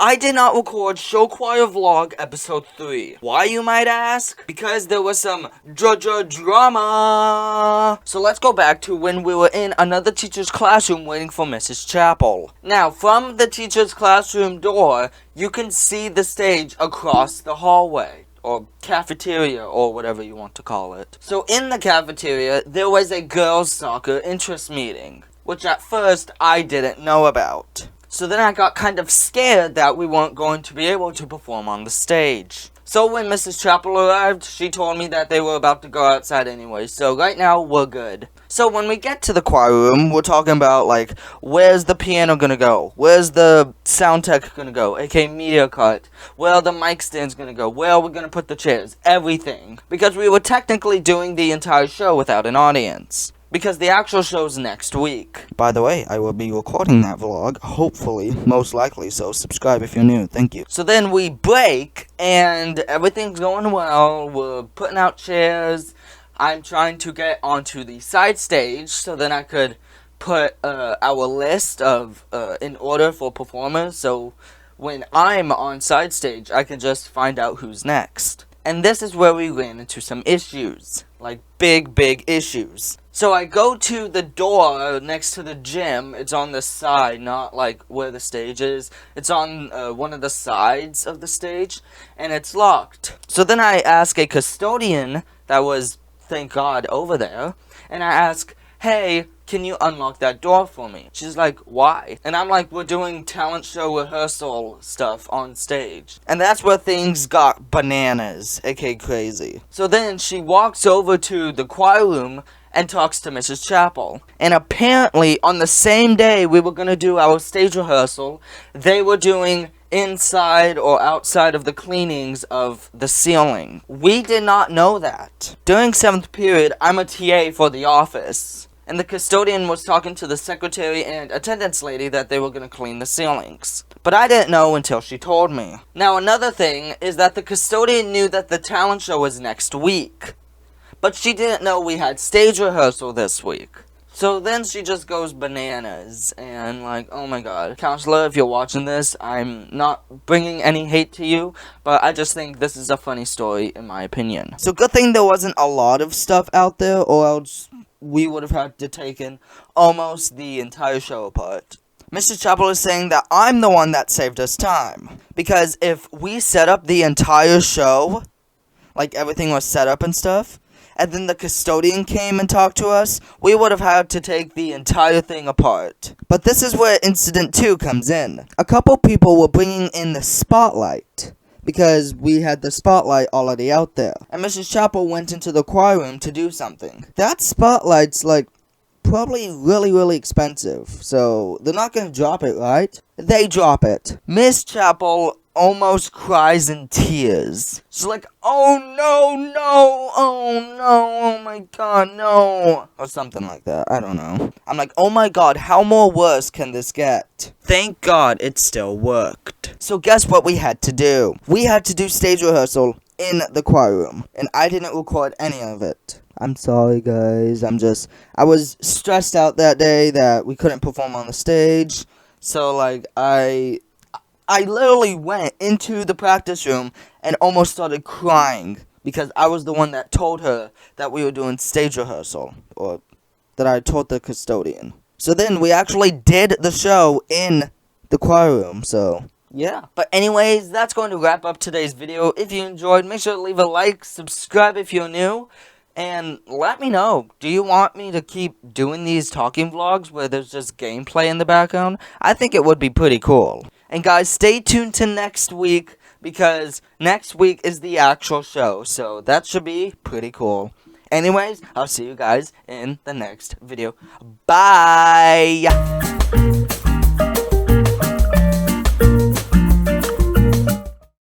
I did not record Show Choir Vlog Episode 3. Why, you might ask? Because there was some drama. So let's go back to when we were in another teacher's classroom waiting for Mrs. Chapel. Now, from the teacher's classroom door, you can see the stage across the hallway. Or cafeteria, or whatever you want to call it. So in the cafeteria, there was a girls' soccer interest meeting, which at first I didn't know about. So then I got kind of scared that we weren't going to be able to perform on the stage. So when Mrs. Chapel arrived, she told me that they were about to go outside anyway, so right now we're good. So when we get to the choir room, we're talking about, like, where's the piano gonna go? Where's the sound tech gonna go? aka media cut. Where are the mic stands gonna go? Where are we gonna put the chairs? Everything. Because we were technically doing the entire show without an audience. Because the actual show's next week. By the way, I will be recording that vlog, hopefully, most likely, so subscribe if you're new, thank you. So then we break, and everything's going well, we're putting out chairs, I'm trying to get onto the side stage, so then I could put our list of, in order for performers, so when I'm on side stage, I can just find out who's next. And this is where we ran into some issues, like big issues. So I go to the door next to the gym. It's on the side, not like where the stage is. It's on one of the sides of the stage, and it's locked. So then I ask a custodian that was, thank God, over there, and I ask, hey, can you unlock that door for me? She's like, why? And I'm like, we're doing talent show rehearsal stuff on stage. And that's where things got bananas, aka crazy. So then she walks over to the choir room and talks to Mrs. Chapel. And apparently, on the same day we were gonna do our stage rehearsal, they were doing inside or outside of the cleanings of the ceiling. We did not know that. During 7th period, I'm a TA for the office. And the custodian was talking to the secretary and attendance lady that they were going to clean the ceilings. But I didn't know until she told me. Now another thing is that the custodian knew that the talent show was next week. But she didn't know we had stage rehearsal this week. So then she just goes bananas and like, oh my god. Counselor, if you're watching this, I'm not bringing any hate to you, but I just think this is a funny story in my opinion. So good thing there wasn't a lot of stuff out there, or else we would have had to taken almost the entire show apart. Mrs. Chapel is saying that I'm the one that saved us time. Because if we set up the entire show, like everything was set up and stuff, and then the custodian came and talked to us, we would have had to take the entire thing apart. But this is where Incident 2 comes in. A couple people were bringing in the spotlight, because we had the spotlight already out there. And Mrs. Chapel went into the choir room to do something. That spotlight's like probably really expensive, so they're not gonna drop it, right? They drop it. Miss Chapel almost cries in tears. She's like, oh no, oh my god, no. Or something like that, I don't know. I'm like, oh my god, how more worse can this get? Thank god it still worked. So guess what we had to do? We had to do stage rehearsal in the choir room, and I didn't record any of it. I'm sorry guys, I was stressed out that day that we couldn't perform on the stage, so like, I literally went into the practice room and almost started crying because I was the one that told her that we were doing stage rehearsal, or that I told the custodian. So then we actually did the show in the choir room, so yeah. But anyways, that's going to wrap up today's video. If you enjoyed, make sure to leave a like, subscribe if you're new, and let me know, do you want me to keep doing these talking vlogs where there's just gameplay in the background? I think it would be pretty cool. And guys, stay tuned to next week, because next week is the actual show, so that should be pretty cool. Anyways, I'll see you guys in the next video. Bye!